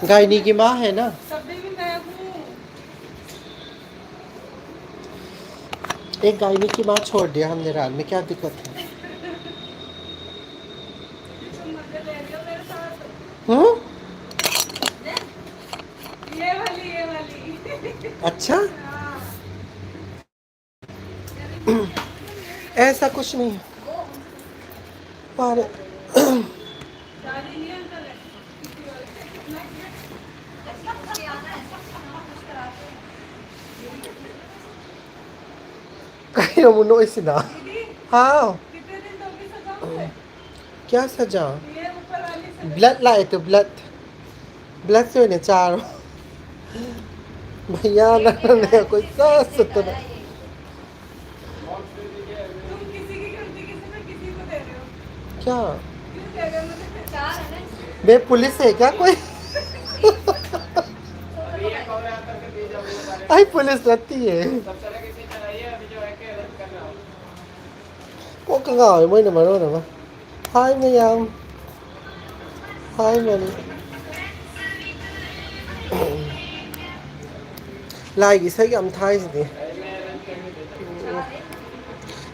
Gynae की माँ है ना। एक गायनी की माँ छोड़ दिया हमने रात में, क्या दिक्कत है? हम्म। ये वाली अच्छा। ऐसा कुछ नहीं है पर कहीं मुनो इसना। हाँ। क्या सजा? ब्लड लाए तो ब्लड ब्लड से उन्हें चारों भैया ना कोई सास तो ना। क्या बे पुलिस है क्या कोई? आई पुलिस रहती है को कंगाल mới nằm ở đâu nè. Hai mươi em, hai mươi lại cái say am thai gì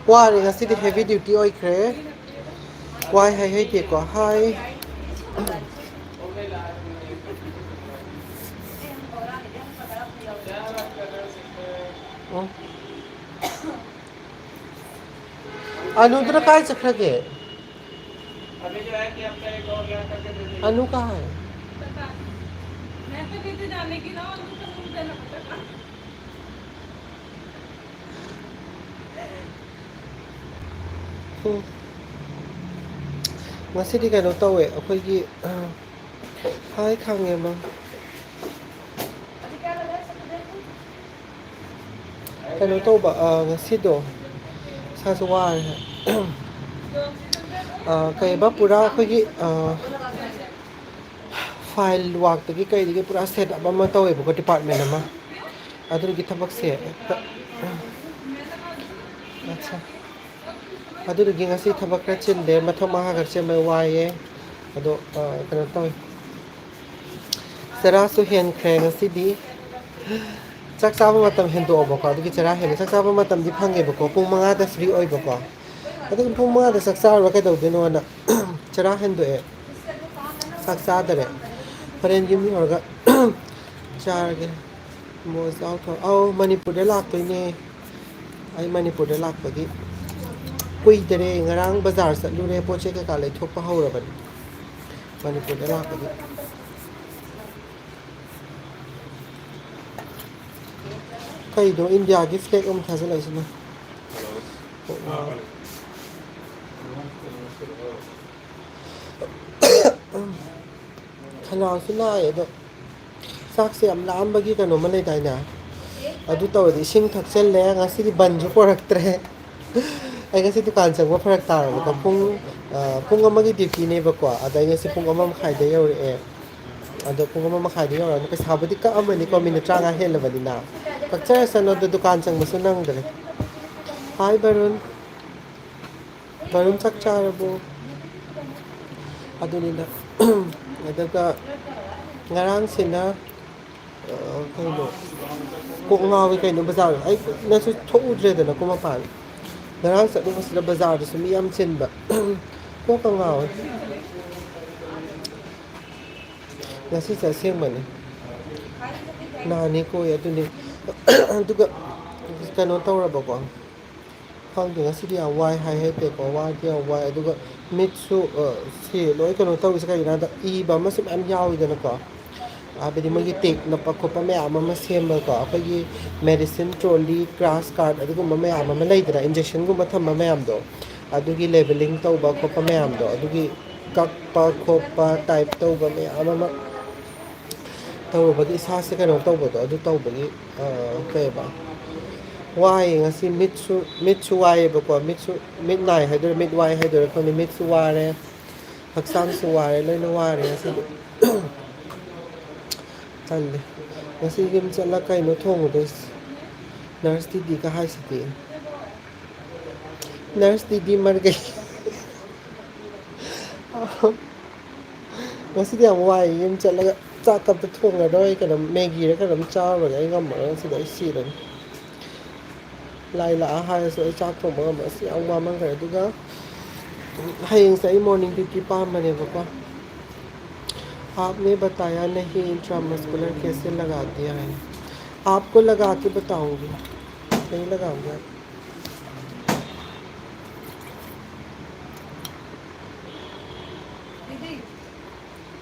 qua rồi ngasi đi heavy duty oi kre qua hay hay tiệt quá hai अनु तो काय चक्र के अभी जो है कि हमने एक और यहाँ करके दे दी अनु कहाँ है मैं तो नीचे जाने की ना अनु को रूम देना पड़ेगा ngasi kano tawwe akhoi hai khange ma kano tawba ngasi do sa su wa kai ba pura akhoi file work tagi kai digi pura set up ma tawwe bu department ma adu gi thabak se acha ꯑꯗꯨꯗꯒꯤ ꯉꯁꯤ ꯊꯕꯛ ꯈꯔ ꯆꯤꯟꯗꯦ ꯃꯊꯛ ꯃꯈꯥ ꯈꯔ ꯆꯦꯟꯕ ꯋꯥꯏꯌꯦ ꯑꯗꯣ ꯀꯩꯅꯣ ꯇꯧꯋꯤ ꯆꯔꯥꯁꯨ ꯍꯦꯟꯈ꯭ꯔꯦ ꯉꯁꯤꯗꯤ ꯆꯥꯛ ꯆꯥꯕ ꯃꯇꯝ ꯍꯦꯟꯗꯣꯛꯑꯕꯀꯣ ꯑꯗꯨꯒꯤ ꯆꯔꯥ ꯍꯦꯜꯂꯦ ꯆꯥꯛ ꯆꯥꯕ ꯃꯇꯝꯗꯤ ꯐꯪꯉꯦꯕꯀꯣ ꯄꯨꯡ 5ꯗ ꯐ꯭ꯔꯤ ꯑꯣꯏꯕꯀꯣ ꯑꯗꯨꯒ ꯄꯨꯡ 5ꯗ ꯆꯥꯛ ꯆꯥꯔꯨꯔ ꯀꯩꯗꯧꯗꯣꯏꯅꯣꯅ ꯆꯔꯥ ꯍꯦꯟꯗꯣꯛꯑꯦ ꯆꯥꯛ ꯆꯥꯗꯔꯦ ꯍꯣꯔꯦꯟ ꯌꯨꯝ ꯌꯧꯔꯒ ꯆꯥꯔꯒꯦ ꯃꯣꯖ ꯑꯧ ꯃꯅꯤꯄꯨꯔꯗ ꯂꯥꯛꯇꯣꯏꯅꯦ ꯑꯩ ꯃꯅꯤꯄꯨꯔꯗ ꯂꯥꯛꯄꯒꯤ ꯀꯨꯏꯗꯔꯦ ꯉꯔꯥꯡ ꯕꯖꯥꯔ ꯆꯠꯂꯨꯔꯦ ꯄꯣꯠ ꯆꯩ ꯀꯩꯀꯥ ꯂꯩꯊꯣꯛꯄ ꯍꯧꯔꯕꯅꯤ ꯃꯅꯤꯄꯨꯔꯗ ꯂꯥꯛꯄꯒꯤ ꯀꯩꯗꯣ ꯏꯟꯗꯤꯌꯥꯒꯤ ꯐ꯭ꯂꯦꯛ ꯑꯃ ꯊꯥꯖꯤꯜꯂꯛꯏꯁꯤꯅ ꯈꯅꯥꯎꯁꯨ ꯅꯥꯏ ꯑꯗꯣ ꯆꯥꯛꯁꯦ ꯌꯥꯝ ꯂꯥꯝꯕꯒꯤ ꯀꯩꯅꯣꯝꯃ ꯂꯩꯗꯥꯏꯅꯦ ꯑꯗꯨ ꯇꯧꯔꯗꯤ ꯏꯁꯤꯡ ꯊꯛꯆꯜꯂꯦ ꯉꯁꯤꯗꯤ ꯕꯟꯁꯨ ꯄꯣꯔꯛꯇ꯭ꯔꯦ ꯑꯩ ꯉꯁꯤ ꯗꯨꯀꯥꯟ ꯆꯪꯕ ꯐꯔꯛ ꯇꯥꯔꯕꯀꯣ ꯄꯨꯡ ꯑꯃꯒꯤ ꯗ꯭ꯌꯨꯇꯤꯅꯦꯕꯀꯣ ꯑꯗ ꯑꯩ ꯉꯁꯤ ꯄꯨꯡ 1:30ꯗ ꯌꯧꯔꯛꯑꯦ ꯑꯗꯣ ꯄꯨꯡ 1:30ꯗ ꯌꯧꯔꯛꯑꯒ ꯄꯩꯁꯥꯕꯨꯗꯤ ꯀꯛꯑꯝꯃꯅꯤꯀꯣ ꯃꯤꯅꯤꯠ 35 ꯍꯦꯜꯂꯕꯅꯤꯅ ꯀꯛꯆꯔꯁꯅꯨ ꯑꯗꯣ ꯗꯨꯀꯥꯟ ꯆꯪꯕꯁꯨ ꯅꯪꯗ꯭ꯔꯦ ꯍꯥꯏ ꯕꯔꯨꯟ ꯕꯔꯨꯟ ꯆꯥꯛ ꯆꯥꯔꯕꯣ ꯑꯗꯨꯅꯤꯅ ꯑꯗꯨꯒ ꯉꯔꯥꯡꯁꯤꯅ ꯀꯩꯅꯣ ꯀꯣꯛ ꯉꯥꯎꯋꯤ ꯀꯩꯅꯣ ꯕꯖꯥꯔ ꯑꯩꯅꯁꯨ ꯊꯣꯛꯎꯗ꯭ꯔꯦꯗꯅꯀꯣ ꯃꯄꯥꯟ ꯉꯔꯥꯡ ꯆꯠꯂꯨꯕꯁꯤꯗ ꯕꯖꯥꯔꯗꯁꯨ ꯃꯤ ꯌꯥꯝ ꯆꯤꯟꯕ ꯀꯣꯛꯀ ꯉꯥꯎꯋꯦ ꯉꯁꯤꯁꯦ ꯑꯁꯦꯡꯕꯅꯤ ꯅꯥꯅꯤ ꯀꯣꯏ ꯑꯗꯨꯅꯤ ꯑꯗꯨꯒ ꯀꯩꯅꯣ ꯇꯧꯔꯕꯀꯣ ꯈꯪꯗꯦ ꯉꯁꯤꯗꯤ ꯌꯥꯝ ꯋꯥꯏ ꯍꯥꯏ ꯍꯩꯇꯦꯀꯣ ꯋꯥꯗꯤ ꯌꯥꯝ ꯋꯥꯏ ꯑꯗꯨꯒ ꯃꯤꯠꯁꯨ ꯁꯤ ꯂꯣꯏ ꯀꯩꯅꯣ ꯇꯧꯔꯤꯁꯦ ꯀꯩꯒꯤꯅꯣ ꯍꯥꯏꯕꯗ ꯏꯕ ꯑꯃꯁꯨ ꯃꯌꯥꯝ ꯌꯥꯎꯋꯤꯗꯅꯀꯣ ꯍꯥꯏꯕꯗꯤ ꯃꯣꯏꯒꯤ ꯇꯦꯛ ꯅꯞꯄ ꯈꯣꯠꯄ ꯃꯌꯥꯝ ꯑꯃ ꯁꯦꯝꯕꯀꯣ ꯑꯩꯈꯣꯏꯒꯤ ꯃꯦꯗꯤꯁꯤꯟ ꯇ꯭ꯔꯣꯂꯤ ꯀ꯭ꯔꯥꯁ ꯀꯥꯔꯠ ꯑꯗꯨꯒꯨꯝꯕ ꯃꯌꯥꯝ ꯑꯃ ꯂꯩꯗꯅ ꯏꯟꯖꯦꯛꯁꯟꯒꯨꯝꯕ ꯊꯝꯕ ꯃꯌꯥꯝꯗꯣ ꯑꯗꯨꯒꯤ ꯂꯦꯕꯦꯂꯤꯡ ꯇꯧꯕ ꯈꯣꯠꯄ ꯃꯌꯥꯝꯗꯣ ꯑꯗꯨꯒꯤ ꯀꯛꯄ ꯈꯣꯠꯄ ꯇꯥꯏꯞ ꯇꯧꯕ ꯃꯌꯥꯝ ꯑꯃ ꯇꯧꯔꯨꯕꯒꯤ ꯏꯁꯥꯁꯦ ꯀꯩꯅꯣ ꯇꯧꯕꯗꯣ ꯑꯗꯨ ꯇꯧꯕꯒꯤ ꯀꯩꯕ ꯋꯥꯏꯌꯦ ꯉꯁꯤ ꯃꯤꯠꯁꯨ ꯋꯥꯏꯑꯦꯕꯀꯣ ꯃꯤꯠ ꯅꯥꯏ ꯍꯥꯏꯗꯣꯏꯔꯥ ꯃꯤꯠ ꯋꯥꯏ ꯍꯥꯏꯗꯣꯏꯔꯥ ꯈꯪꯗꯦ ꯃꯤꯠꯁꯨ ꯋꯥꯔꯦ ꯍꯛꯆꯥꯡꯁꯨ ꯋꯥꯔꯦ ꯂꯣꯏꯅ ꯋꯥꯔꯦ ꯉꯁꯤꯗꯤ ꯇꯜꯂꯦ ꯉꯁꯤ ꯌꯨꯝ ꯆꯠꯂꯒ ꯀꯩꯅꯣ ꯊꯣꯡꯉꯨꯗꯣꯏꯁꯦ ꯅꯔꯁ ꯗꯤꯗꯤꯒ ꯍꯥꯏꯁꯤꯗꯤ नर्स दीदी मर गई ꯉꯁꯤꯗꯤ ꯌꯥꯝ ꯋꯥꯏ ꯌꯨꯝ ꯆꯠꯂꯒ ꯆꯥꯛ ꯀꯞꯇ ꯊꯣꯡꯉꯔꯣꯏ ꯀꯩꯅꯣ ꯃꯦꯒꯤꯔ ꯀꯩꯅꯣꯝ ꯆꯥꯔꯨꯔꯒ ꯑꯩ ꯉꯝꯃꯔꯣꯏ ꯁꯤꯗ ꯑꯩ ꯁꯤꯔꯅꯤ ꯂꯥꯏ ꯂꯥꯛꯑ ꯍꯥꯏꯔꯁꯨ ꯑꯩ ꯆꯥꯛ ꯊꯣꯡꯕ ꯉꯝꯃꯣꯏ ꯑꯁ ꯌꯥꯝ ꯋꯥꯃꯟꯈ꯭ꯔꯦ ꯑꯗꯨꯒ ꯍꯌꯦꯡꯁꯦ ꯑꯩ ꯃꯣꯔꯅꯤꯡ ꯗ꯭ꯌꯨꯇꯤ ꯄꯥꯝꯕꯅꯦꯕꯀꯣ आपने बताया नहीं इंट्रामस्कुलर कैसे लगाते हैं आपको लगा के बताऊंगी नहीं लगाऊंगा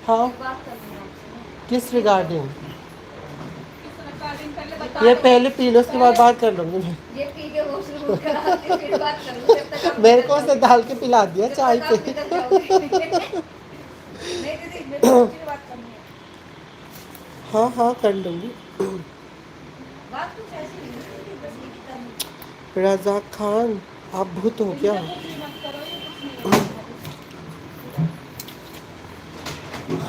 हाँ किस रिगार्डिंग ये पहले पी लो उसके बाद बात कर लूंगी मैं ये पी के वॉशरूम फिर बात करूंगी जब तक मेरे को से डाल के पिला दिया चाय पे नहीं दीदी मेरे को बात करनी है हाँ हाँ कर लूंगी बात कुछ ऐसी नहीं है बस ये करनी रज़ाक खान आप भूत हो क्या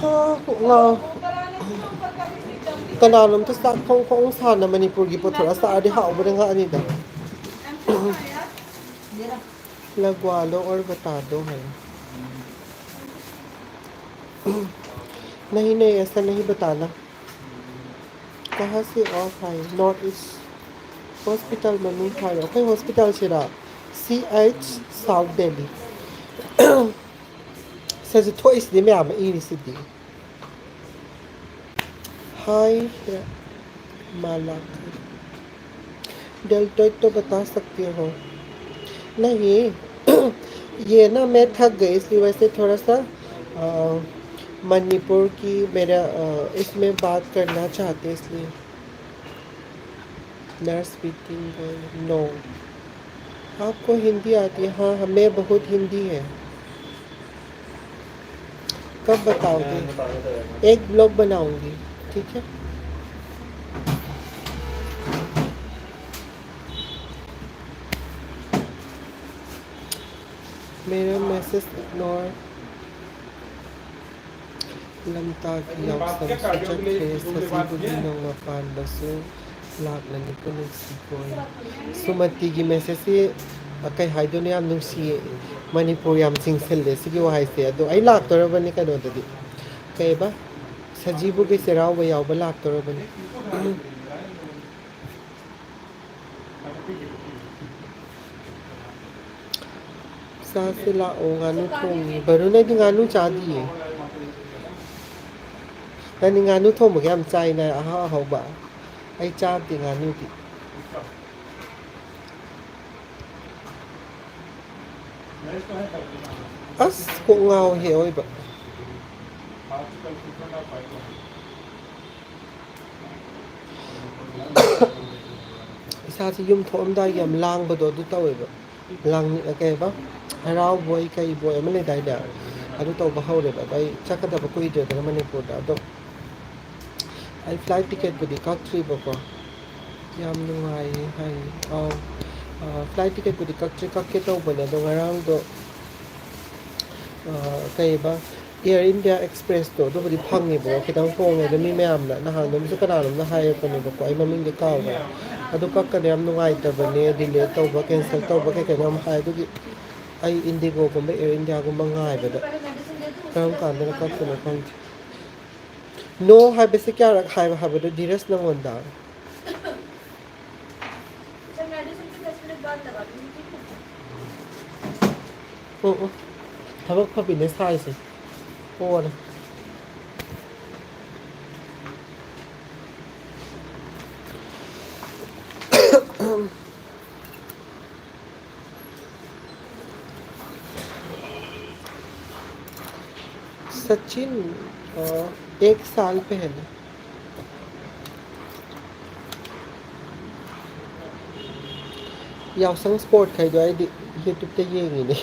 हाँ कनालों तो साथ खों साना मणिपुर की पोथरा सारे हाउ बरंगा अनीदा लगवा लो और बता दो है नहीं नहीं ऐसा नहीं बताना कहाँ से ऑफ है नॉर्थ ईस्ट हॉस्पिटल में नहीं था ओके हॉस्पिटल सिरा CH साउथ दिल्ली सज थोड़ी सी में आम ई सिद्धि हाय मालक डेल्टोइड तो बता सकती हो नहीं ये ना मैं थक गई इसलिए वैसे थोड़ा सा मणिपुर की मेरा इसमें बात करना चाहते इसलिए नर्स स्पीकिंग नो आपको हिंदी आती है हाँ हमें बहुत हिंदी है कब बताओगे एक ब्लॉग बनाऊंगी ठीक है मेरा message ignore lamta kilaw sa subject case sa sibugi ng mapanbaso lag na nito nagsikoy sumatigi mesesi kay haido ni am nung si Manipur yam singsil le sige wahay se ado ay lak to ra ni kano dadi kay ba sa jibugi se raw ba yaw ba lak to ra ni sa sila o nganu kung baro na di nganu chadi eh Nani nganu thong mo kaya chai na aha ho ba ai cha ti nganu ti as ko ngao he oi ba isa si yum thom da yam lang ba do du taw ba lang ni ka ba harau boy kai boy ma le dai da adu taw ba hau re ba ai chakada ba koi de da Manipur da do ay flight ticket budi kakri bako yam nungai hai flight ticket budi kakri kakke to bane do ngarang do kai ba Air India Express to do budi phangi bo kitang phone ne mi mayam na nahan dum su kana dum na hai ko ne ko ai maming de kaw ba adu kakka yam nungai ta bane delay to ba cancel to ba kai nam hai du gi ai Indigo ko ba Air India ko mangai ba da karam kan da kakka na phang No hai bese kya rakha hai habado धीरज न होंदा sir medicine की 10 minute बाद लगा दूंगी ठीक है थबक फपिने साइ से और सचिन 1 साल पहले यावसंग स्पोर्ट खाइदो आई यूट्यूब ते येंगिने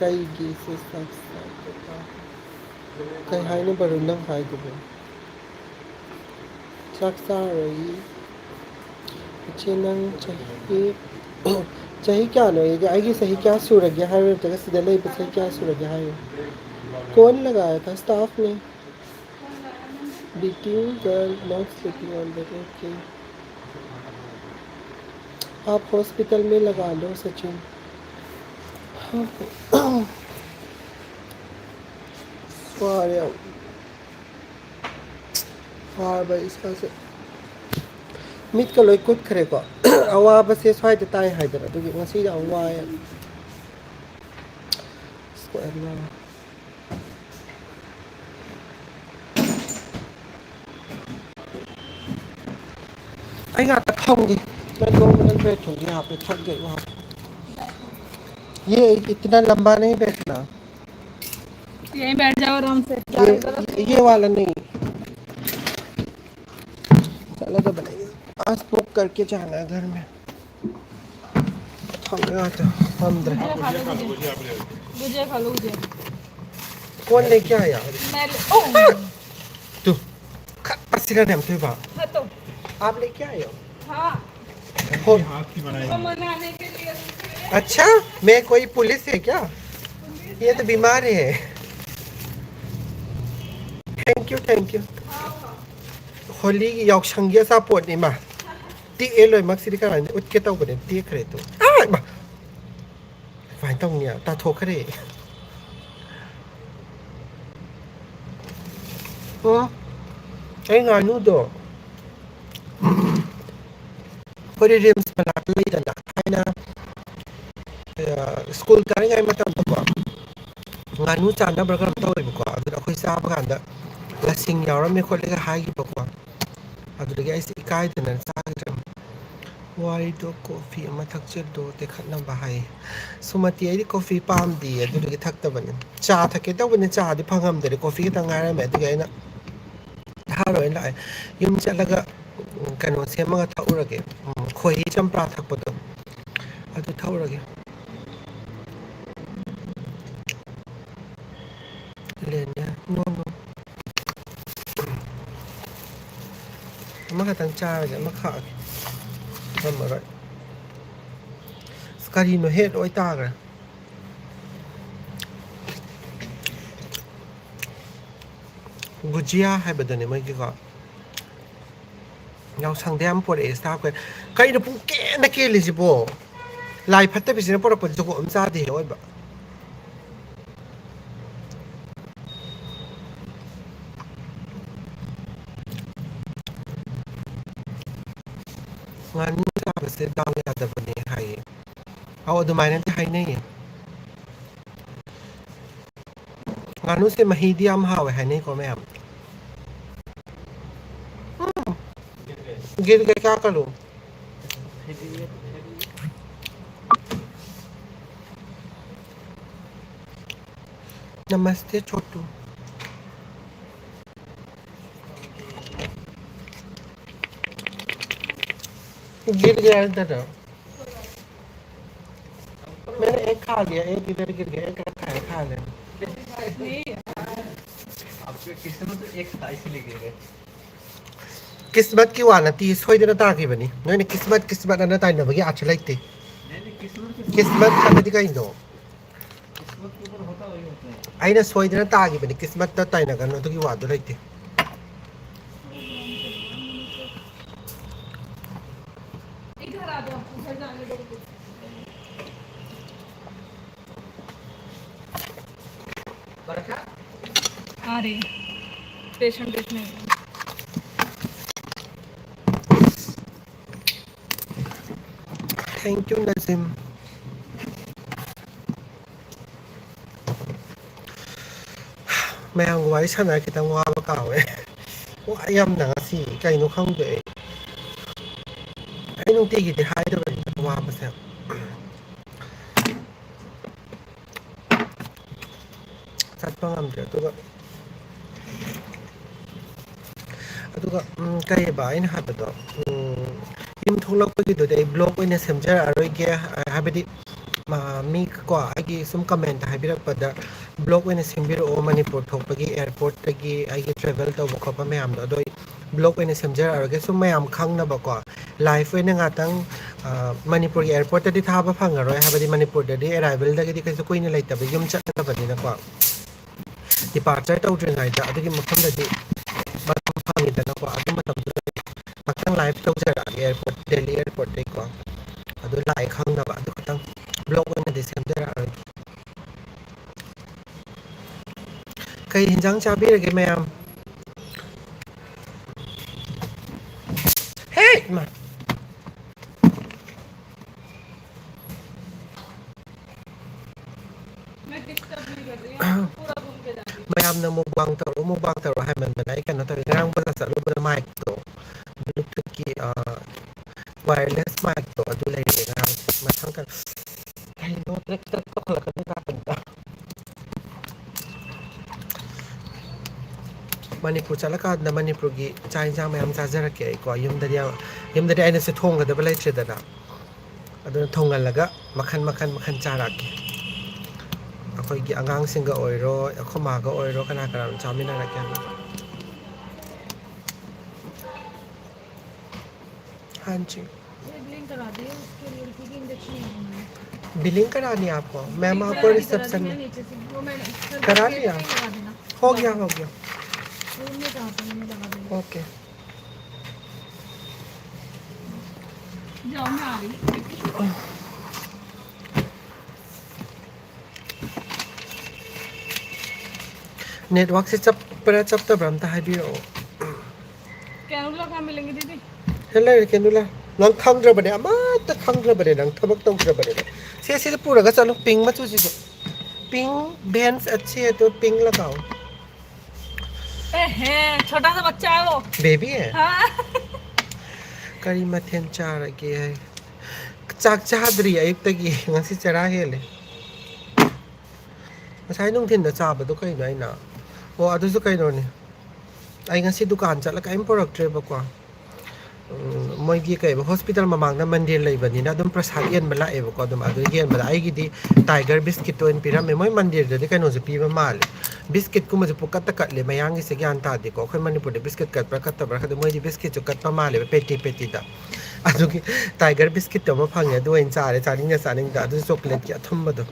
कईगी से कई हाइने बरुन नंग हाइदो चाकसारई अच्छे नंग चाही क्या नो ये आगे सही क्या सूरग है जगह सीधे ले बस क्या सूरग है कौन लगाया था स्टाफ ने beating girl not sleeping on bed okay आप हॉस्पिटल में लगा लो सचिन सॉरी वाबा इसकासे मीट का लोई कुट खरे को अवाब से स्वाइट ताई Haider अदुगी ngasi da waय square na ai ngata thong gi मैं दो मिनट बैठूंगी यहाँ पे थक गई वहाँ ये इतना लंबा नहीं बैठना यहीं बैठ जाओ आराम से ये वाला नहीं चलो तो बनाइए आज बुक करके जाना है घर में थक गया था हम मुझे खा लो मुझे कौन लेके आया मैं तू पसीना नहीं तो बा तो आप लेके आए हो हाँ हाथ की बनाई मनाने के लिए अच्छा मैं कोई पुलिस है क्या ये तो बीमार है थैंक यू होली यावसंगी support ni ma ti eloi maksidi kan utke tau bane ti khre to ai ma fai tong nia ta tho khre ai nga nu do pori rims malak lai da haina school kari ngai matam ko nganu chana burger to ko adu akhoi sa ba kan da lasing yawra me khole ga hai ko ko adu ga is ikai da nan sa ga wai do coffee ama thak chel do te khatna ba hai sumati ai coffee pam di adu ga thak ta ban cha thake ta ban cha di phangam de coffee ta ngai me adu ga ina haroi lai yum chalaga kano semaga thaurage khoi champra thakpado adu thaurage lenya no maka tang cha ga maka amara skari no het oi ta ga gujia hai badane mai ga yaw sangdam por e staff ka kai na pu ke na ke li jibo lai phatta bi sina por por jo am sa de oi ba nganu sa ba se daw ya da bane hai aw du mai nan hai nei nganu se mahidiam hawe hai nei ko me am गिर गए क्या करूं नमस्ते छोटू गिर गया इधर मैंने एक खा लिया एक इधर गिर गया एक रखा है खा लेना आपके किस्मत एक साथ इसलिए गिर गए किस्मत की वाला ती सोइदना तागिबनी नोने किस्मत अना ताइनबगी आछ लाइते किस्मत खानदी काइनो किस्मत के ऊपर होता वही होता है आइना सोइदना तागिबनी किस्मत त ताइना गनो तो की वादो लाइते इधर आ जाओ उधर जाने दो बरखा आ रही पेशेंट देखने थैंक यू नजीम मैं वाई साना खितंग वाबा कावे वा यामना ngasi kaino khangde ai nungtigi di haidabani waba se satpa ngamdre aduga kai ba aina habado yum tholakpagi do dei blog oina semjar aroige habadi mi ko agi sum comment habirakpada blog oina sembiro o manipur thokpagi airport tagi agi travel to bokapa mayam do doi blog oina semjar aroge sum mayam khangna ba ko live oina ngatang manipur airport tadi thaba phangaroi habadi manipur tadi arrival tagi di kaisu koina laitaba yum chatna badina ko departure to train ai da adigi makham tadi matam phangi da ko adu matam maktang live to jara airport delhi airport te ko adu lai khangna ba adu katang blog oina de semjar aroge kai hinjang chabirage mayam disturb नहीं कर रही है पूरा घूम के जा रही ꯃꯌꯥꯝꯅ ꯃꯨꯛꯕꯥꯡ ꯇꯧꯔꯣ ꯍꯥꯏꯃꯟꯗꯅ ꯑꯩ ꯀꯩꯅꯣ ꯇꯧꯋꯦ ꯉꯔꯥꯡ ꯕꯖꯥꯔ ꯆꯠꯂꯨꯕꯗ ꯃꯥꯏꯛꯇꯣ ꯕ꯭ꯂꯨꯇꯨꯠꯀꯤ ꯋꯥꯌꯔꯂꯦꯁ ꯃꯥꯏꯛꯇꯣ ꯑꯗꯨ ꯂꯩꯔꯛꯑꯦ ꯉꯔꯥꯡ ꯃꯊꯪ ꯀꯩꯅꯣ ꯇ꯭ꯔꯦꯛ ꯇꯧꯈꯠꯂꯛꯀꯅꯤ ꯅꯥꯀꯟꯗ ꯃꯅꯤꯄꯨꯔ ꯆꯠꯂꯀꯥꯟꯗ ꯃꯅꯤꯄꯨꯔꯒꯤ ꯆꯥꯛ ꯌꯦꯟꯁꯥꯡ ꯃꯌꯥꯝ ꯆꯥꯖꯔꯛꯀꯦ ꯑꯩꯀꯣ ꯌꯨꯝꯗꯗꯤ ꯑꯩꯅꯁꯨ ꯊꯣꯡꯒꯗꯕ ꯂꯩꯇ꯭ꯔꯦꯗꯅ ꯑꯗꯨꯅ ꯊꯣꯡꯍꯜꯂꯒ ꯃꯈꯟ ꯆꯥꯔꯛꯀꯦ ꯑꯩꯈꯣꯏꯒꯤ ꯑꯉꯥꯡꯁꯤꯡꯒ ꯑꯣꯏꯔꯣ ꯑꯩꯈꯣꯏ ꯃꯥꯒ ꯑꯣꯏꯔꯣ ꯀꯅꯥ ꯆꯥꯃꯤꯟꯅꯔꯛꯀꯦ हाँ जी ये बिलिंग करा दी है उसके लड़की की इंजेक्शन लगवाना है बिलिंग करानी है आपको मैम आपको रिसेप्शन में नीचे से वो मैंने करा लिया लगा देना हो गया रूम में कहाँ पे मैंने लगा देना ओके जाओ मैं आ रही नेटवर्क से चप्तब्रा अमता हाइबिरओ कैनुला कहाँ मिलेंगे दीदी हेलो केनुला नंग खंग्रबने अमत खंग्रबने नंग थबक तौग्रबने से पूरा चलो पिंक मचू से पिंक बेंस अच्छी है तो पिंक लगाओ छोटा सा बच्चा है वो बेबी है हाँ करी मथेन चारगे है चाक चाद्री अयुक्तगी ngasi चरा हेले ngасai nungthin da chabado kaino aina o adusu kaino ne ai ngasi dukan chatla kaim poraktre ba ko मोगी कई हॉस्पिटल ममांग मंदिर लेबनीना अदुम प्रसाद येन बला एबो को अदुम अदु येन बला आइगी दी टाइगर बिस्किट तो इन पिरामे मोय मंदिर दे कनो जे पीबा माल बिस्किट कुम जे पुकत कटले मयांगी से ज्ञान ता दे को खै मणिपुर दे बिस्किट कट प्रकट तबरा खदे मोय जी बिस्किट जो कट माल पेटी दा अदु की टाइगर बिस्किट तो म फंगे दो इन चारे चानिंग दा अदु चॉकलेट की अथम बदो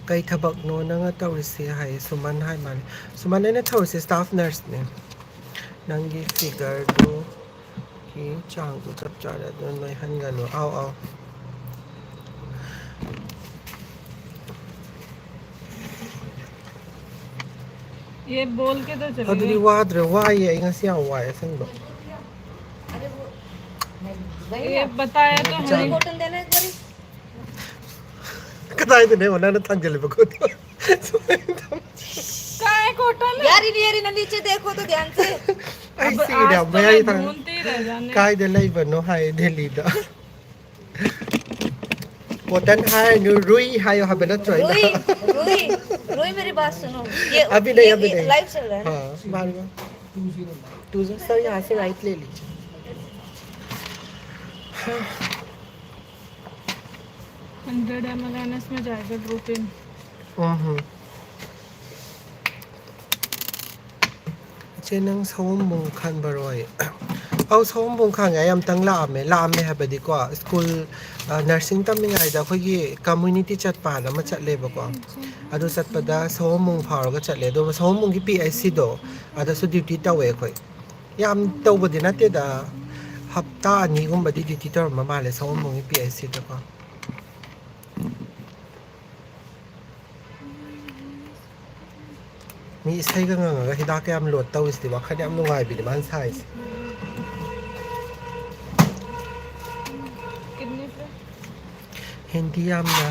कई थबक नो नंगा तौरिसे हाय सुमन हाय माने सुमन ने थौरिसे स्टाफ नर्स ने नंगी फिगर दो की चांग को चप चारे दो नय हनगनो आओ ये बोल के तो चलो अदुरी Vadre वाये ai ngasi ya waye संगो ये बताया तो है कॉटन देना एक बारी कदाई ने वना न थंजल बको का है कॉटन यारी नीचे देखो तो ध्यान से ai अब si आज da तो mai मैं ta ढूंढते ही रह जाने kai de lai bano hai delhi da cotton है नु रुई है यो हबे न चोय रोई मेरी बात सुनो ये अभी नहीं लाइव चल रहा है ना हाँ मार 20 सर यहाँ से राइट ले लीजिए 100 ml में जाएगा ड्रोपिन चे नंग सौमबुंग खान बरोय औ सौमबुंग खान याम तंग लामे हबदी को स्कूल नर्सिंग तमिंगाय दा खोगी कम्युनिटी चटपा द म चटले बको अदु चटपदा सौमबुंग फारगा चटले दो सौमबुंग की पीएससी दो अदा सु ड्यूटी तवे खोय याम तौबदि नते दा हप्ता अनि गुम्बदी ड्यूटी तौर म माले सौमबुंग की PSC दको me इसैगा nganga hidak yam load tawis di wakhane am nungai bi man size कितने पे hindi yam na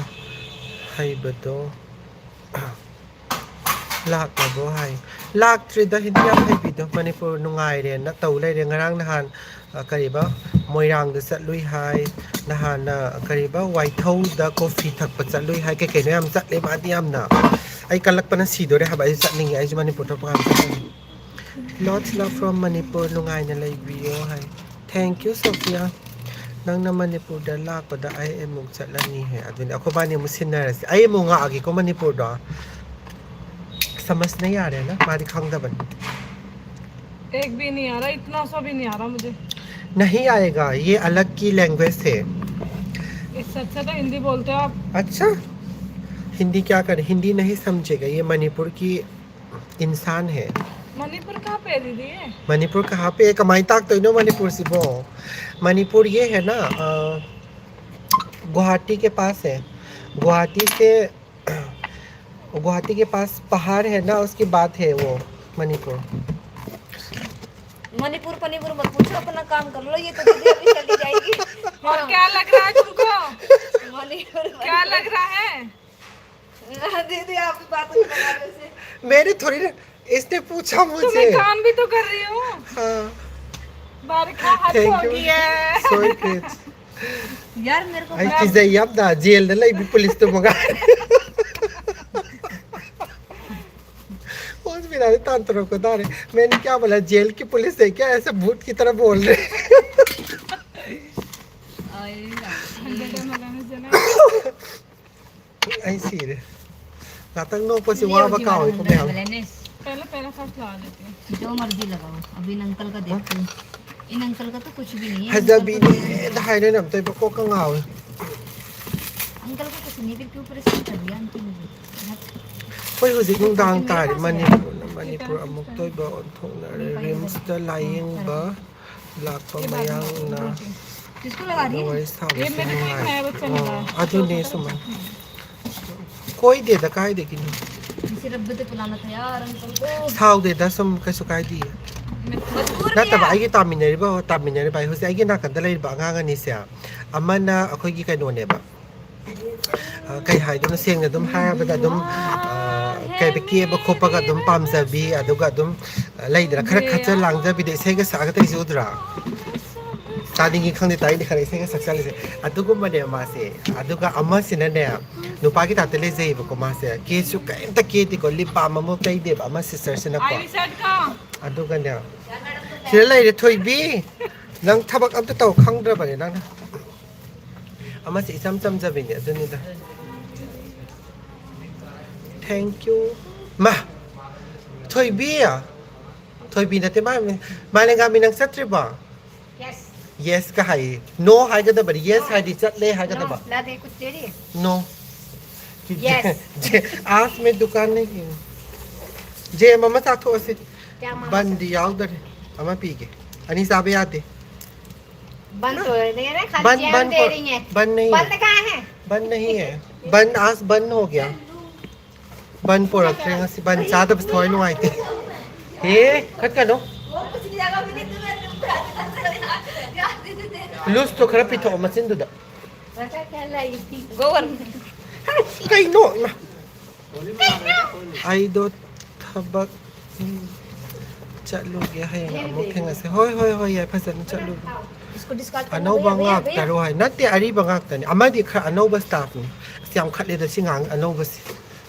haibado lak na bo hai lak tri da hindi yam haibido manipur nungai re na taw lai re ngarang nahan kariba moirang da chatlui hai nahan na kariba waithau da coffee thak pa chatlui hai ke no yam chatle ma di yam na ai kalak pa na sido re haba ai chatning ai manipur to pa lots love from manipur nungai na lai bio hai thank you Sophia nang na manipur da lak pa da ai emuk chatlani hai adun ako ba ni musinara ai mo nga agi ko manipur da समझ नहीं आ रहा है ना मारी खंग दबन एक भी नहीं आ रहा इतना सा भी नहीं आ रहा मुझे नहीं आएगा ये अलग की लैंग्वेज है इससे अच्छा तो हिंदी बोलते हो आप अच्छा हिंदी क्या कर हिंदी नहीं समझेगा ये मणिपुर की इंसान है मणिपुर कहाँ पे है दीदी ये मणिपुर कहाँ पे कमाई ताक तो इनो मणिपुर से वो मणिपुर ये है ना गुवाहाटी के पास है गुवाहाटी के पास पहाड़ है ना उसकी बात है वो मणिपुर मणिपुर पनीपुर मत पूछो अपना काम कर लो ये तो दीदी अभी चली जाएगी और क्या लग रहा है तुमको मणिपुर क्या लग रहा है दीदी आप भी बातों में लगा रहे उसे मैंने थोड़ी ना इसने पूछा तो मुझे मैं काम भी तो कर रही हूँ हाँ बारिका हद थैंक हो यू गई है सो ग्रेट यार मेरे को आई चीज़ याब दा जेल दा लई भी पुलिस तो मगा उस बिना तंत्रों को दारे मैंने क्या बोला जेल की पुलिस है क्या ऐसे भूत की तरह बोल रहे हंड्रेड लगाने चले आई सी रे गातंग नो को से वहां बकाओ को मैं पहले पहले फर्स्ट लगा देती हूँ जो मर्जी लगाओ अभी इन अंकल का देखती हूँ इन अंकल का तो कुछ भी नहीं है हजबी ने धाई ने नम तो बको कंगाओ अंकल का कुछ नहीं फिर क्यों परेशान कर दिया आंटी मुझे कोई हुजिक नुंदांग तार मणिपुर अमुक तोय बा ओंथोना रिम्स दा लाइंग बा लाखो मयांग ना किसको लगा रही है वही साब ये मेरे को एक नया बच्चा मिला अदु ने सुमन कोई दे दा काय दे कि इसे रब्बे ते बुलाना था यार अंकल को साव दे दा सम कैसो काय दी मजबूर ना तब आई तामिनरी बाई हुसे आई ना कंदा लेबा ngang ani se amana akhoi gi kai no ne ba kai hai dum seng na dum ha ba da dum kai be ke ba khopa ga dum pam za bi aduga dum lai dra khara khacha lang ja bi de se ga sa ga tai ju dra tadi gi khang de tai de khare se ga saksa le se adugo ma ne ma se aduga amma sin na ne nu pa gi ta te le zai ba ko ma se ke su kai ta ke ti ko li pa ma mo kai de ba ma sister sin na ko I set का aduga ne sila lai de thoi bi nang thabak am ta taw khang dra ba ne nang ama si isam cham ja bi ne aduni da thank you ma thoi bi na te ma le ga mi nang satri ba yes yes ka hai no hai ga da ba yes hai di chat le hai ga da ba ला दे कुछ दे रही है no Yes. आज में दुकान नहीं की जे मम्मा सा थो से क्या मामा बंद याव दर अमा पी के अनि साबे आते बंद हो रही है ना खाली बंद जैम बंद दे रही है बंद नहीं बंद है कहाँ है बंद नहीं है बंद आज बंद हो गया बंद पोर रखे से बंद सादा बस थोड़ी नु आई थी हे खत कर दो वो कुछ नहीं जाएगा मैंने तुम्हें लूज तो खरा पिथो मसिन दु दा रखा क्या लाई थी गोवन कई नो आई दो थबक चलो गया है अमुक हेंगा से होय होय होय या फसन चलो इसको डिस्कार्ड करना अनौबा भैया, ngak भैया, taro hai natte ariba ngak tani amadi kha anauba staff ni siam khatle da singang anauba si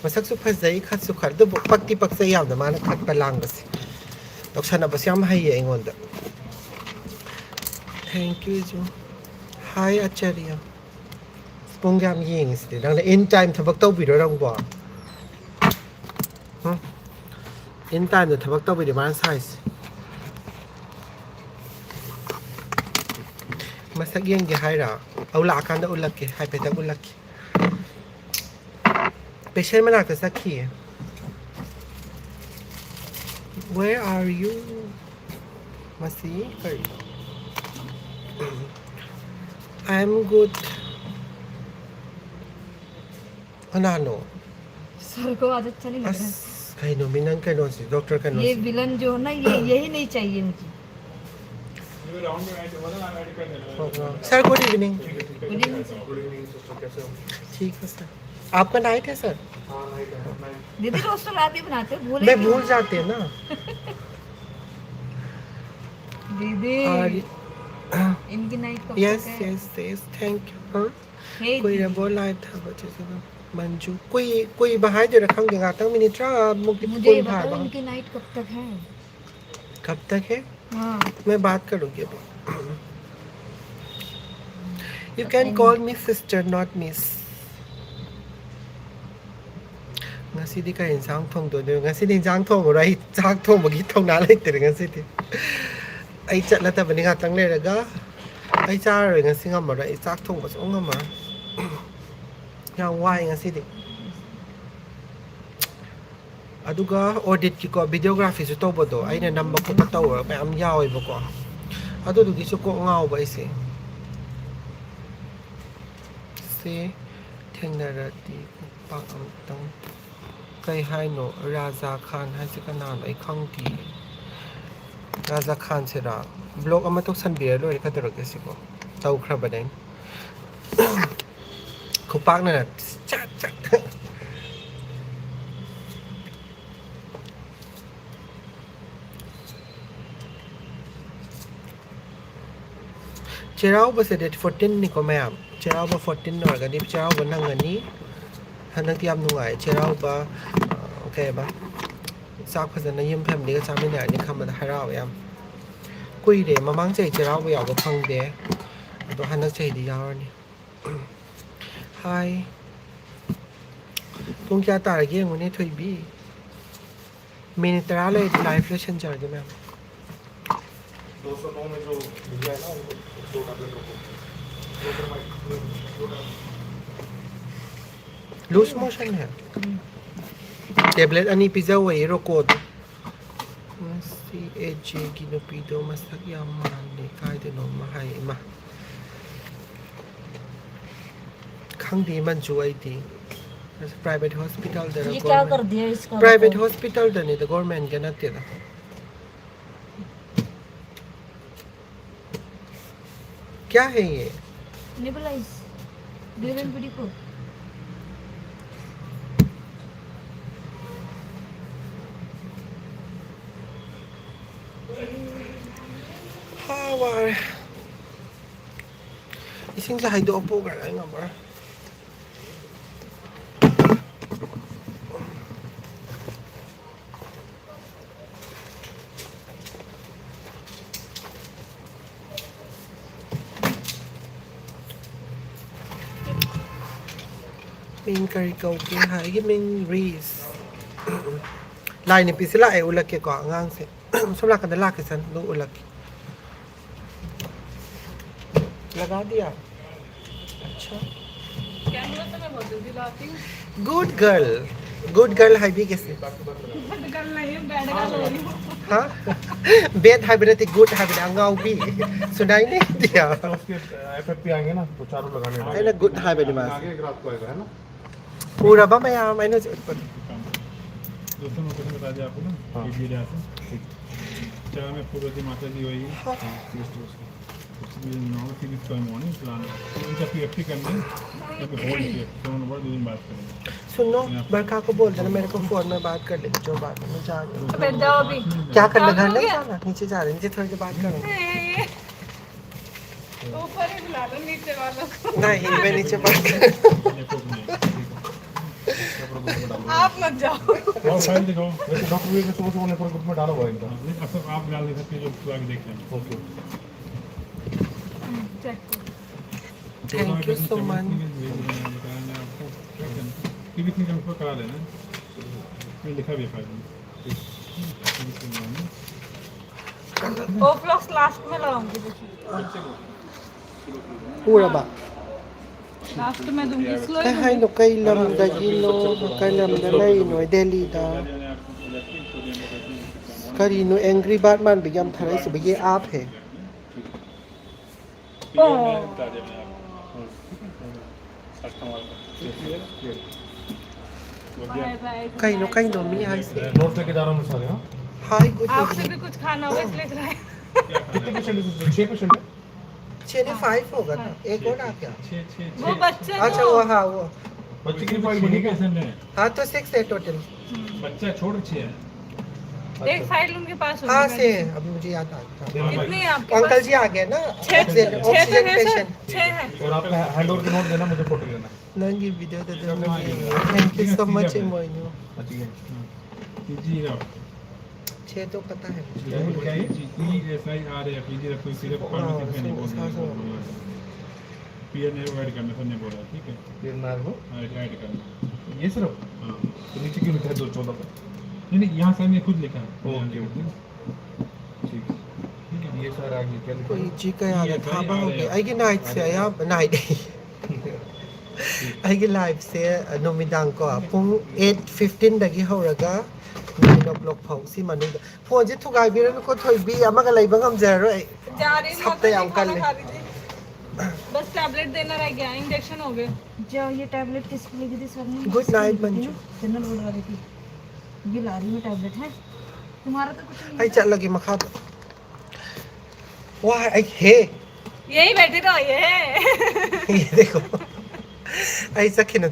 masak su phazai khat su khar do pakti paksai yaw da mana khat palang bas doksana bas yam hai engon da thank you ju hi acharya spong yam ying si dang la in time thabak tau bi ro rang ba in time da thabak tau bi de man size masak yang ge haira aula akan da ulak ke hai pe ta ulak ke patient manak ta sakhi where are you masi kari I'm good anano sir को आदत चली लग रहा है kai no minang kai no si doctor kai no ये villain जो है ना ये यही नहीं चाहिए मुझे sir good evening good evening sir ठीक है सर आपका नाइट है सर दीदी रोज तो रात ही बनाते हो भूल मैं भूल जाते हैं ना दीदी और इनकी नाइट कब यस तक है यस यस थैंक यू हाँ हे कोई दीदी, रबो लाइट था बच्चे से मंजू कोई बाहर जो रखा गया तक मिनिट्रा मुक्ति मुझे कोई ये बाहर बताओ इनकी नाइट कब तक है कब तक है हाँ मैं बात करूँगी अभी you can call me sister not miss ngasi di ka insang thong do de ngasi di jang thong ro ai chak thong ba gi thong na lai te ngasi di ai chat la ta bani nga tang le ra ga ai cha ro ngasi ngam ma ai chak thong ba song ngam ma ya wai ngasi di aduga audit ki ko videography su to bo do ai na number ko ta taw ba am yaw ai ba ko adu du gi su ko ngao ba ai se thengna ra ti pa am tang kai hai no raja khan hai se kana no ai khang ti raja khan se ra blog ama to san bi lo ka tro ke si ko tau khra ba dai เขาปักนั่นน่ะจัด Cheraw ba sa date 14 ni ko ma'am. Cheraw ba 14 or gani cheraw ba nang ngani. Hanang tiam nungai cheraw ba okay ba. Sak phazana yim family ga chamina ni khamada harao yam. Kui de mamang chai cheraw ba yaw ga phangde. Ado hanak chai di yaw ni. Hi. Tung kya tar ge ngone thoi bi. Minute ra le live lesson char ge ma'am. 209 में जो मिल जाए ना उनको 2 tablet रखो loose motion है tablet अनि pizza वही रोको मस्ती एजे गिनोपिडो मस्तक याम माने कायदनो महाय मा खंगदी मन जुआईती प्राइवेट हॉस्पिटल दर ये क्या कर दिया इसका? प्राइवेट हॉस्पिटल दर नहीं तो गवर्नमेंट के नते दा क्या है ये नेबुलाइज ड्यूरेंट बॉडी को Hawar. Ising sa haido po gar ay nga ba? Main curry kau ke hai ke main rice. Lai ni pisila ay ulak ke ko ngang se. Somla ka dalak san do ulak. लगा दिया अच्छा camera तो मैं बहुत जल्दी लाती हूँ good girl है भी कैसे बट कल नहीं बैड गर्ल हो रही हूँ हाँ बेड है भी नहीं गुड है भी अंगाव भी सुनाई नहीं दिया उसके एफएफपी आएंगे ना तो चारों लगाने है ना गुड है भी मास आगे एक रात को आएगा है ना पूरा बा मैं यहाँ मैंने दोस्तों मैं कुछ बता दिया आपको ना हाँ। ये दिया था चाय में पूर्वती माता जी हुई नॉर्मल सीरीज का मॉर्निंग प्लान उनका पीएफटी करना है क्योंकि होल्ड पे तो उन्होंने बहुत 2 दिन बात करेंगे सुनो बरखा को बोल देना मेरे को फोन में बात कर ले जो बात है मैं जा रही हूँ बैठ जाओ अभी क्या करना घर नहीं जाना नीचे जा रहे हैं नीचे थोड़ी देर बात करेंगे ऊपर ही बुला लो नीचे वालों को नहीं मैं नीचे बात कर आप मत जाओ और फाइल दिखाओ वैसे डॉक्टर भी सुबह सुबह नेपर ग्रुप में डाला हुआ है इनका आप डाल दे सकते हैं जो आगे देख लें okay check thank you so much TV का उसको करा लेना मैं लिखा भी है फाइल में ओ फ्लॉक्स लास्ट में लगाऊंगी देखिए पूरा बा लास्ट में दूंगी slow Kaya hay no kay lam da gino, kay lam da lay no Delhi da. Kari no angry Batman bigyan tharay sa bigay aap hai. Kay no mi ay se. Note लेके जा रहा हूँ सारे हाँ Hi good आपसे evening. भी कुछ खाना होगा इसलिए कराए कितने पेशेंट है 6 पेशेंट है 6 ने 5 होगा ना एक और आ गया. वो बच्चे अच्छा वो हाँ वो बच्चे की फाइल बनी क्या हाँ तो 6 है टोटल. बच्चा छोड़ 6 है एक फाइल उनके पास होगी हाँ से अभी मुझे याद आ गया. कितनी है आपके अंकल पास जी आ गए ना. 6 ऑक्सीजन है पेशेंट. 6 है और आपका हैंड ओवर के नोट देना मुझे फोटो लेना Nangi video da da. Thank you so much Emoino. अच्छी है जी ना 6 तो पता है. PSIR है पीजी रखो सिर्फ फार्मेसी नहीं बोल पीएन ऐड करना सर ने बोला ठीक है फिर नार हो ऐड करना ये सिर्फ हाँ तो नीचे क्यों लिखा है 214 पे नहीं यहाँ सर ने खुद लिखा है ओके ठीक है ये सारा आगे क्या लिखा कोई जी का याद था बाहोगे आइए नाइट से आया नाइट आइए लाइव से नुमिदांग को पुंग 8:15 दगी होरगा 9 o'clock फाउ सी मनु फोन जे थुगाई बिरन को थोई बी अमगा लाइबा ngam जरो जा रही हूँ सब तैयार कर ले. बस टैबलेट देना रह गया इंजेक्शन हो गए जाओ ये टैबलेट किसको लेके दी सर ने Good night, मंजू. जनरल बोल रही थी ये ला रही हूँ टैबलेट है तुम्हारा तो कुछ नहीं आई चल लगी मखा वाह आई हे यही बैठे रहो ये ये देखो आई सखिनो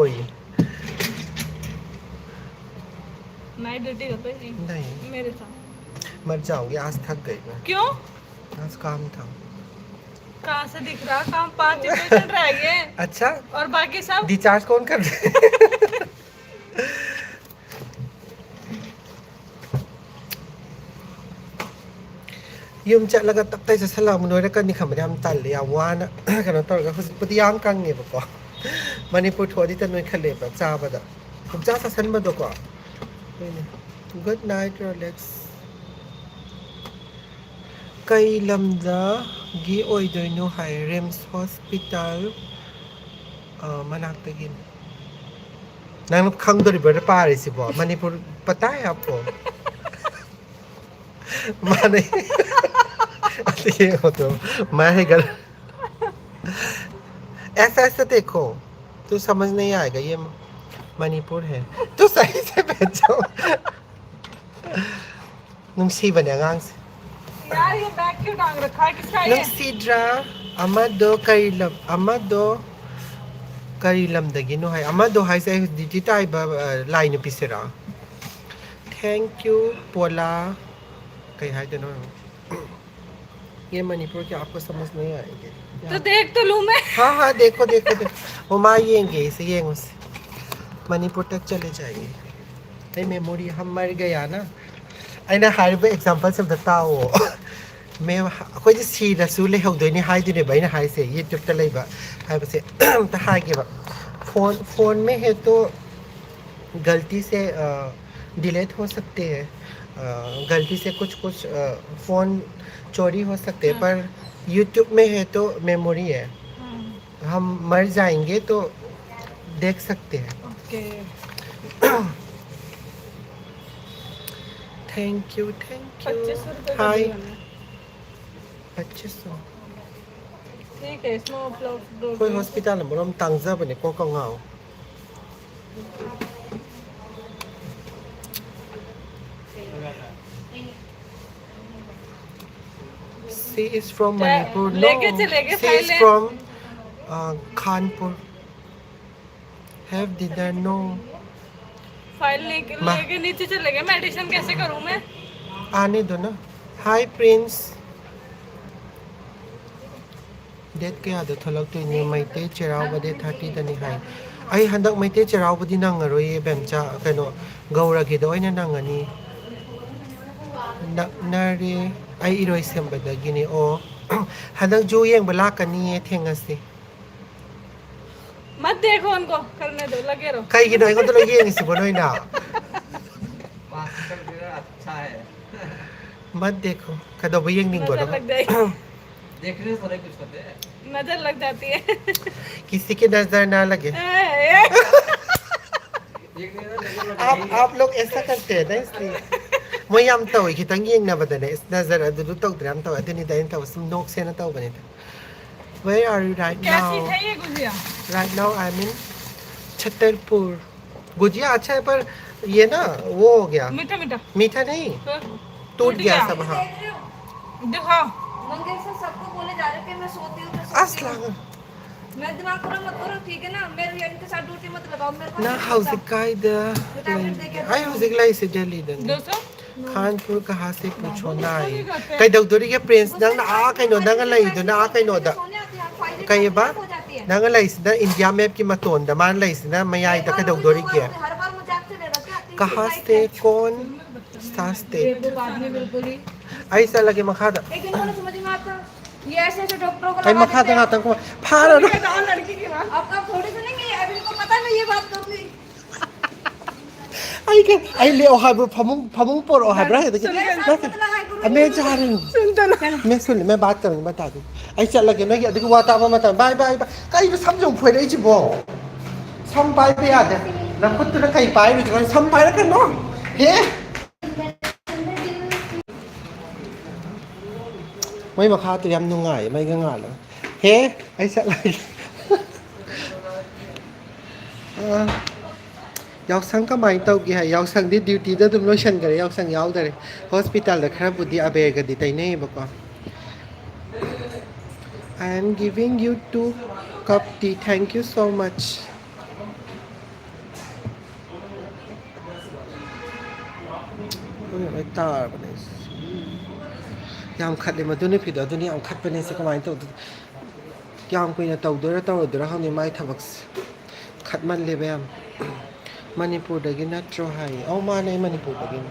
ये नाइट ड्यूटी करते हैं नहीं मेरे साथ मर जाओगे आज थक गई मैं क्यों आज काम था कहाँ से दिख रहा? काम 5 पेशेंट रह गए अच्छा और बाकी सब डिस्चार्ज कौन कर रहे yum चलगा तब तक सलाम नोरे कनी खमरे हम तल या वाना कनो तौरगा हुजिपुदी याम कांगे बको मणिपुर थोड़ी त नोय खले बा चाबदा तुम चा सन बदो को गुड नाइट रोलेक्स कई लमदा गी ओइदोइनो हाय रिम्स हॉस्पिटल मनाक्तगिन नंग खंगदोरिबर पारिसिबो मणिपुर पता है आपको माने ये हो तो मैं गल ऐसा ऐसा देखो तो समझ नहीं आएगा ये मणिपुर है तो सही से भेजो नुंसी बने आंग से यार ये बैग क्यों टांग रखा है? किसका ये? नुंसीड्रा अमदो करीलम दगिनो है अमदो हाई से डिजिटाइ लाइन पिसेरा थैंक यू पोला कहीं है दोनों ये मणिपुर के आपको समझ नहीं आएंगे तो देख तो लूं मैं। हाँ हाँ देखो देखो देखो वो मारेंगे इसे ये उसे मणिपुर तक चले जाएंगे ये मेमोरी हम मर गया ना अना हाइब एग्जांपल से बताओ मैं कोई जो सी रसूल ले हो दोनी हाई दिने भाई ना हाई से ये यूट्यूब ले बा हाई बसे तो हाई के बा फोन में है तो गलती से डिलीट हो सकते हैं गलती से कुछ फ़ोन चोरी हो सकते हैं पर YouTube में है तो मेमोरी है हम मर जाएंगे तो देख सकते हैं ओके थैंक यू 2500 रुपए का हाय दिया मैंने। 2500 ठीक है इसमें अपलोड कोई हॉस्पिटल में हम तांजा बने को गाँव She is from Manipur. No, लेके चलेंगे she is फाइलें। from Kanpur. Have dinner? No. File लेके नीचे चले गए। मेडिसिन कैसे करूं मैं? आने दो ना. Hi Prince. Date kaya do tholak to ni maite cheraw bade 30 dani hai. Ai handak maite cheraw badi nangaroi bemcha kano gaura gi do ina nangani. Nare ai iroi sembada gini o handak jo yeng bala kani thengasi. मत देखो उनको, करने दो, लगे रहो। Kai gino ai ko to lagi yeng si bonoy na. Master मेरा अच्छा है मत देखो कदो भी यंग नहीं बोलो नजर लग जाएगी। देखने से थोड़ा कुछ करते हैं नजर लग जाती है। किसी की नजर ना लगे देखने से नजर लग आप लोग ऐसा करते हैं ना इसलिए मैं यम तो कि तंग यंग ना बदने इस नजर अदु तो ग्राम तो अदनी दाइन तो सम नोक से ना तो बने Where are you right कैसी now? है ये gujiya? Right now I'm in Chhatarpur gujiya अच्छा है पर ये ना वो हो गया मीठा मीठा मीठा नहीं तो टूट गया सब हाँ दिखाओ। मंगे से सबको बोले जा रहे कि मैं सोती हूँ असला मैं दिमाग खराब मत करो ठीक है ना मेरे इनके साथ ड्यूटी मत लगाओ मेरे को ना हाउसिक कायदा आई हाउसिक लाइस दिल्ली दन 200 कानपुर कहाँ से पूछो ना आई कई डॉक्टर के प्रिंस नंग ना आ कई नो नंग लाई दो ना आ कई नो दा कई बा नंग लाई ना इंडिया मैप की मतों दा मान लाई ना मैं आई तक डॉक्टर के हर बार मुझे आपसे ले रखा है कहाँ से कौन सास्ते ये तो बाद में बिल्कुल ही ऐसा लगे मखादा एक दिन को समझ में आता ये ऐसे ऐसे डॉक्टरों को आई मखादा ना तंग फारा ना लड़की की बात। आपका थोड़ी सुनेंगे अभी इनको पता नहीं ये बात करूंगी आई के आई ले ओ हाब फमुंग पर ओ हाब रहा है मैं जा रही हूँ मैं सुन मैं बात करूँगी बता दूँ ऐसा लगे ना कि अधिक वातावरण मत बाय बाय कई भी समझो फोड़ रही बो सम बाय पे याद है ना खुद तो कई पाए भी तो सम बाय रखन नो हे मैं मखा तो यम नुंगाई मैं गंगा लो हे ऐसा लगे याव संग का माइन तो क्या है याव संग दी ड्यूटी दा तुम लोशन करे याव संग याव दरे हॉस्पिटल दा खराब बुद्धि अबे गदी तई नहीं बको I am giving you 2 cup tea thank you so much मैं तार बने याम खत ले मधुने फिर दुनिया याम खत बने से कमाई तो ꯀꯌꯥꯝ ꯀꯨꯏꯅ ꯇꯧꯗꯣꯏꯔꯥ ꯇꯧꯔꯣꯏꯗꯣꯏꯔꯥ ꯈꯪꯗꯦ ꯃꯥꯏ ꯊꯕꯛꯁꯦ ꯈꯠꯃꯜꯂꯦꯕ ꯌꯥꯝ ꯃꯅꯤꯄꯨꯔꯗꯒꯤ ꯅꯠꯇ꯭ꯔꯣ ꯍꯥꯏꯌꯦ ꯑꯧ ꯃꯥꯅꯦ ꯑꯩ ꯃꯅꯤꯄꯨꯔꯗꯒꯤꯅꯤ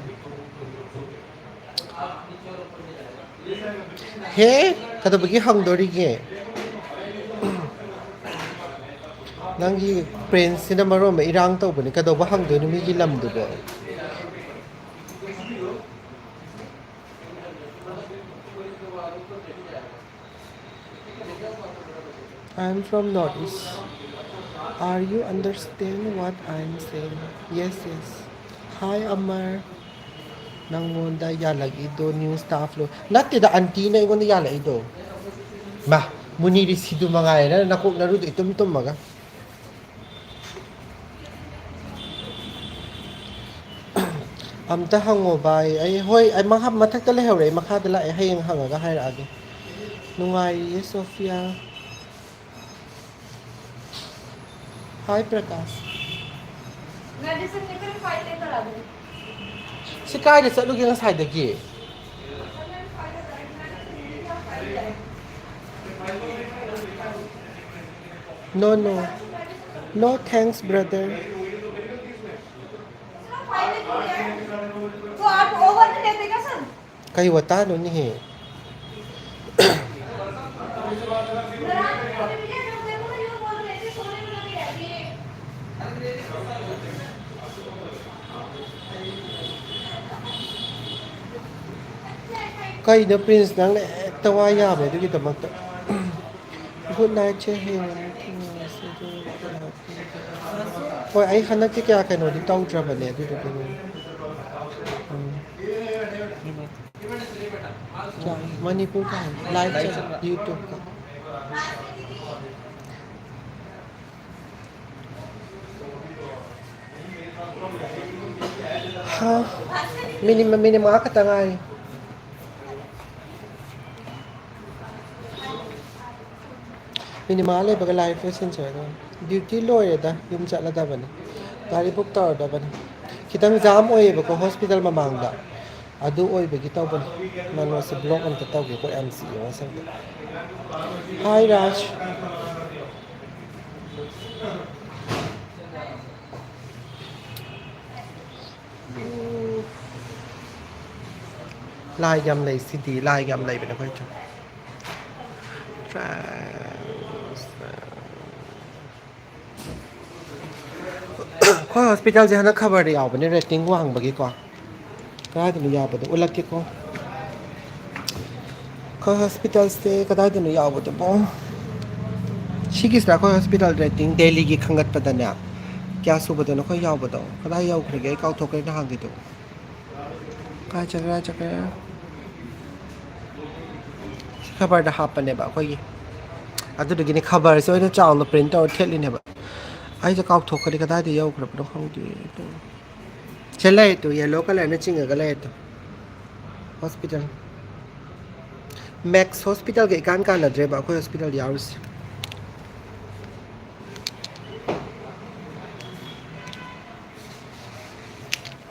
ꯍꯦ ꯀꯩꯗꯧꯕꯒꯤ ꯍꯪꯗꯣꯔꯤꯒꯦ ꯅꯪꯒꯤ ꯄ꯭ꯔꯤꯟꯁꯁꯤꯅ ꯃꯔꯣꯟ ꯑꯃ ꯏꯔꯥꯡ ꯇꯧꯕꯅꯤ ꯀꯩꯗꯧꯕ ꯍꯪꯗꯣꯏꯅꯣ ꯃꯤꯒꯤ ꯂꯝꯗꯨꯕꯣ I'm from Northeast. Are you understand what I'm saying? Yes, yes. Hi, Amar. Nangonda yalagido new staff lo. Nattida auntie na ingon yalaido. Ma, muniri sidu mga na nakuk narudo itum maga. Amta hango bay ay hoy ay mga mathakta lehore makada la ay hayang hangaga hairage. Nungay Sophia. Hi Prakash. Medicine लेकर file लेकर आ गई Si kaya sa lugi ng side dagi. No, no. No thanks, brother. तो आप over नहीं लेते क्या sir Kayo wata no ni he. Kayo na prince nang tawaya mo dito kita magta. Good night, Chehe. Hoy ay hanak ti kaya kano di taw tra ba ne dito dito. क्या मणिपुर का है live चल YouTube का हाँ minimum kata nga eh minimal baga live lesson siya duty lawyer da yung chala da bane gari book tar da bane kitang jam oy ba ko hospital mamangda adu oy ba gitaw ban mano sa blog ang tataw ko MC yung sang hi Raj lai yam lay city lai yam lay ba na ko ito ko hospital je hana khabar yaw bane rating wang bagi ko kada dinu yaw bade ulak ke ko hospital se kada dinu yaw bade bo shigis ra ko hospital rating daily gi khangat padana kya su bade no ko yaw bade kada yaw khre kaw thok na hang gitu ka chakra khabar da hapane ba ko gi adu de gi khabar se oi chaw no print out thelin he ba aiจะkaw thok ka da de yaw khre ba khang di chelai to yellow color na chinga ga lai to hospital max hospital ge kan kan la dre ba ko hospital yaws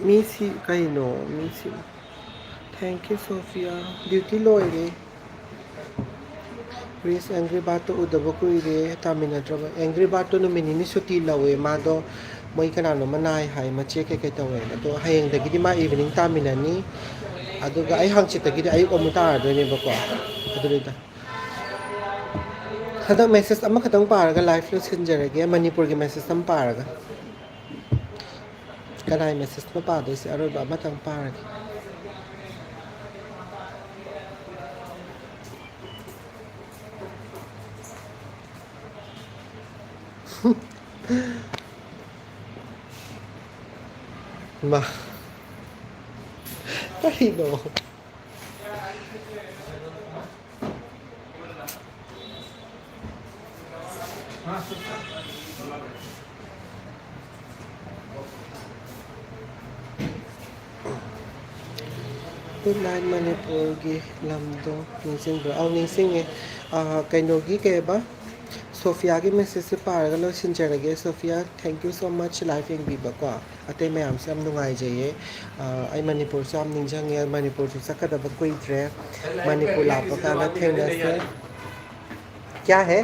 misi kai no misi thank you Sophia duty loire Prince angry bato udabo ko ire tamina drama angry bato no minini suti lawe mado moi kana no manai hai ma che ke tawe to hayeng da gidi ma evening tamina ni aduga ai hangchit da gidi ayuk amuta do ne ba ko adurida hada message amma khatang paraga live lo sinjarage manipur ge message am paraga kanai message no pa do se aro ba matang paraga Ma Tahino Good night Manipur gi lamdo ningsing bro aw ningsing e kainogi ke ba Sophia ki message se paraga lo sinjarage Sophia thank you so much live ing biba ko ate mayam se am nungai jaye ai Manipur se am ningjang ye Manipur se sakada ba koi tre Manipur la pa kana thengna se क्या है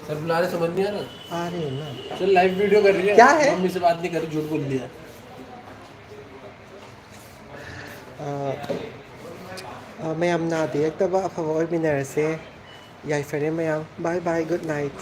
sir बुला रहे समझ नहीं आ रहा आ रहे हैं ना सर लाइव वीडियो कर रही है क्या है? मम्मी से बात नहीं कर रही झूठ बोल दिया mayam na di ekta ba afawa oy minarase yaifare mayam bye bye good night